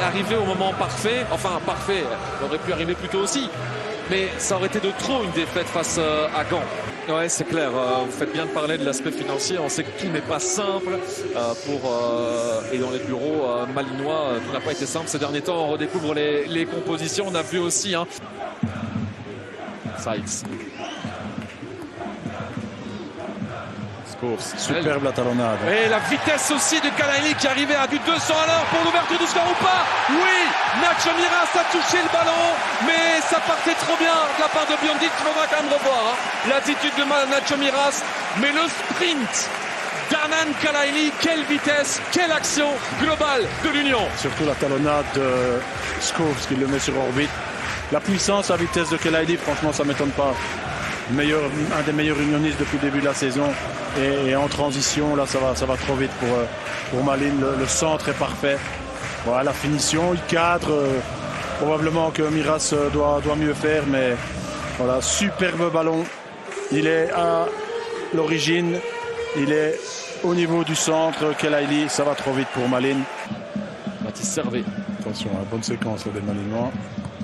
arrivé au moment parfait. Enfin, parfait, elle aurait pu arriver plus tôt aussi. Mais ça aurait été de trop une défaite face à Gand. Ouais, c'est clair. Vous faites bien de parler de l'aspect financier. On sait que tout n'est pas simple et dans les bureaux malinois, tout n'a pas été simple ces derniers temps. On redécouvre les compositions. On a vu aussi Sykes. Superbe la talonnade. Et la vitesse aussi de Kalaili qui arrivait à du 200 à l'heure pour l'ouverture du score ou pas. Oui, Nacho Miras a touché le ballon, mais ça partait trop bien de la part de Biondic. Il faudra quand même revoir l'attitude de Nacho Miras. Mais le sprint d'Hernan Kalaili, quelle vitesse, quelle action globale de l'Union. Surtout la talonnade de Schoofs qui le met sur orbite. La puissance, la vitesse de Kalaili, franchement, ça ne m'étonne pas. Un des meilleurs unionistes depuis le début de la saison. Et en transition, là, ça va trop vite pour Malines. Le centre est parfait. Voilà, la finition, il cadre. Probablement que Miras doit mieux faire, mais voilà, superbe ballon. Il est à l'origine, il est au niveau du centre. Kalaili, ça va trop vite pour Malines. Mathis Servet. Attention, bonne séquence là, des Malinois.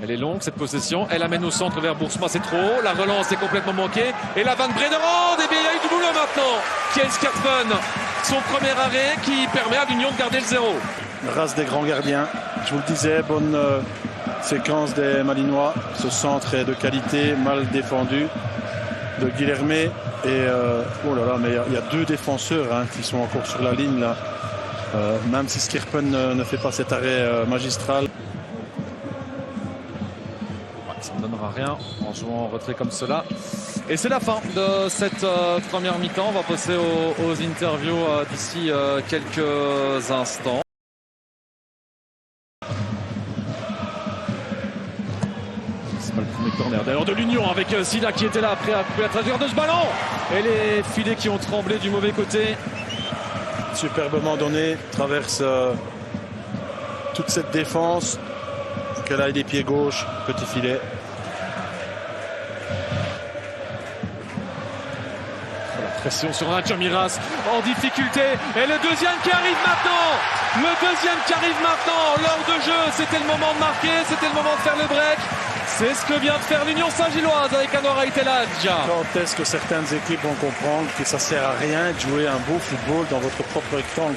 Elle est longue cette possession, elle amène au centre vers Boursemont, c'est trop haut, la relance est complètement manquée, et la Van Brederand, et bien il y a eu du boulot maintenant. Kiel Skartven, son premier arrêt qui permet à l'Union de garder le 0. Race des grands gardiens, je vous le disais, bonne séquence des Malinois, ce centre est de qualité, mal défendu de Guilhermé, et oh là là, mais il y a deux défenseurs qui sont encore sur la ligne là, même si Skartven ne fait pas cet arrêt magistral. Ça ne donnera rien en jouant en retrait comme cela. Et c'est la fin de cette première mi-temps. On va passer aux interviews d'ici quelques instants. C'est pas le premier corner d'ailleurs de l'Union avec Sida qui était là après à couper la trajectoire de ce ballon. Et les filets qui ont tremblé du mauvais côté. Superbement donné, traverse toute cette défense. Kalaili pied gauche, petit filet. La pression sur Nacho Miras en difficulté. Et le deuxième qui arrive maintenant. Le deuxième qui arrive maintenant. L'heure de jeu, c'était le moment de marquer, c'était le moment de faire le break. C'est ce que vient de faire l'Union Saint-Gilloise avec Anwar Aitelaj. Quand est-ce que certaines équipes vont comprendre que ça sert à rien de jouer un beau football dans votre propre rectangle?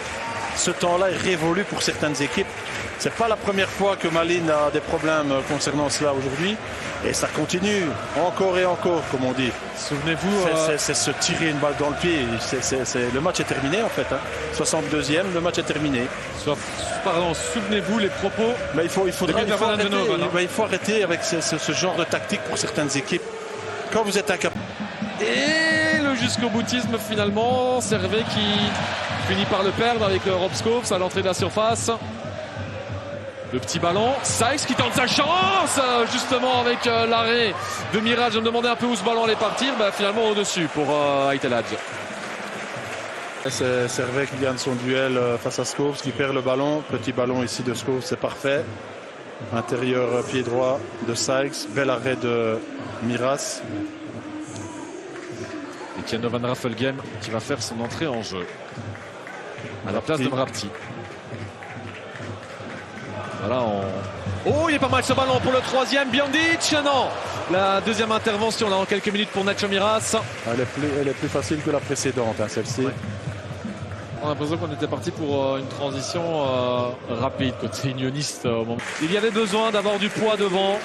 Ce temps-là est révolu pour certaines équipes. C'est pas la première fois que Malines a des problèmes concernant cela aujourd'hui. Et ça continue encore et encore, comme on dit. Souvenez-vous... C'est se tirer une balle dans le pied. Le match est terminé, en fait. 62e, le match est terminé. Pardon, souvenez-vous les propos... Mais il faut arrêter avec ce genre de tactique pour certaines équipes. Quand vous êtes incapable... Et le jusqu'au boutisme, finalement. Servet qui finit par le perdre avec Rob Schoofs à l'entrée de la surface. Le petit ballon, Sykes qui tente sa chance justement avec l'arrêt de Mirage. Je me demandais un peu où ce ballon allait partir, finalement au-dessus pour Aitelaj. C'est Servet qui gagne son duel face à Schoofs, qui perd le ballon. Petit ballon ici de Schoofs, c'est parfait. Intérieur pied droit de Sykes, bel arrêt de Miras. Et Keanu Van Raffelgem qui va faire son entrée en jeu à la place de Mrapti. Voilà, Oh, il est pas mal ce ballon pour le troisième. Biondic, non. La deuxième intervention là en quelques minutes pour Nacho Miras. Elle est plus facile que la précédente, celle-ci. Ouais. On a l'impression qu'on était parti pour une transition rapide côté unioniste au moment. Il y avait besoin d'avoir du poids devant.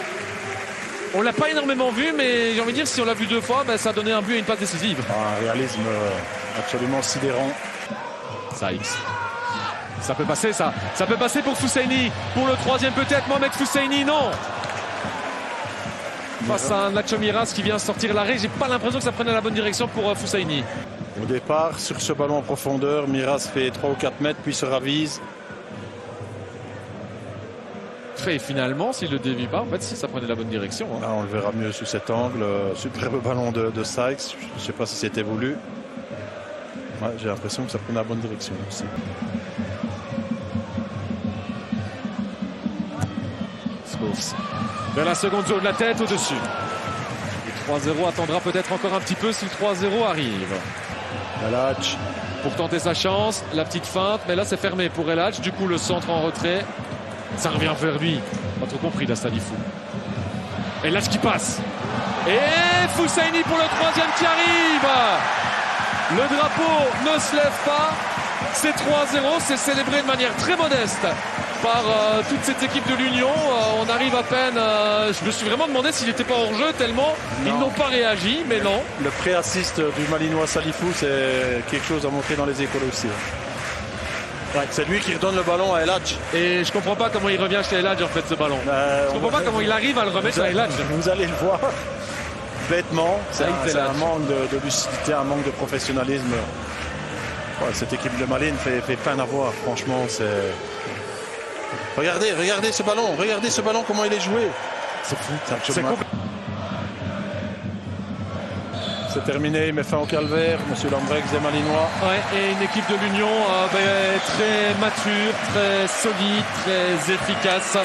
On l'a pas énormément vu, mais j'ai envie de dire si on l'a vu deux fois, ça a donné un but et une passe décisive. Un réalisme absolument sidérant. Sykes. Ça peut passer, ça peut passer pour Fousseini. Pour le troisième peut-être, Mohamed Fousseini, non. Face à Nacho Miras qui vient sortir l'arrêt, j'ai pas l'impression que ça prenait la bonne direction pour Fousseini. Au départ, sur ce ballon en profondeur, Miras fait 3 ou 4 mètres, puis se ravise. Et finalement, s'il ne le dévie pas, en fait, si ça prenait la bonne direction. Là, on le verra mieux sous cet angle. Superbe ballon de Sykes. Je ne sais pas si c'était voulu. Ouais, j'ai l'impression que ça prenait la bonne direction aussi. Vers la seconde zone de la tête au-dessus. Le 3-0 attendra peut-être encore un petit peu si le 3-0 arrive. Elhadj. Pour tenter sa chance, la petite feinte, mais là c'est fermé pour Elhadj. Du coup le centre en retrait. Ça revient vers lui. Pas trop compris là, Salifou. Et là, ce qui passe. Et Foussaini pour le troisième qui arrive. Le drapeau ne se lève pas. C'est 3-0. C'est célébré de manière très modeste par toute cette équipe de l'Union. On arrive à peine. Je me suis vraiment demandé s'il n'était pas hors jeu tellement ils n'ont pas réagi, mais non. Le pré-assist du Malinois Salifou, c'est quelque chose à montrer dans les écoles aussi. Ouais, c'est lui qui redonne le ballon à El Hadj. Et je comprends pas comment il revient chez El Hadj en fait ce ballon. Je comprends pas comment il arrive à le remettre à El Hadj. Vous allez le voir. Bêtement, c'est un manque de lucidité, un manque de professionnalisme. Ouais, cette équipe de Malines fait peine à voir. Franchement, c'est. Regardez ce ballon, comment il est joué. C'est fou. C'est terminé, il met fin au calvaire, monsieur Lambrex des Malinois. Ouais, et une équipe de l'Union très mature, très solide, très efficace.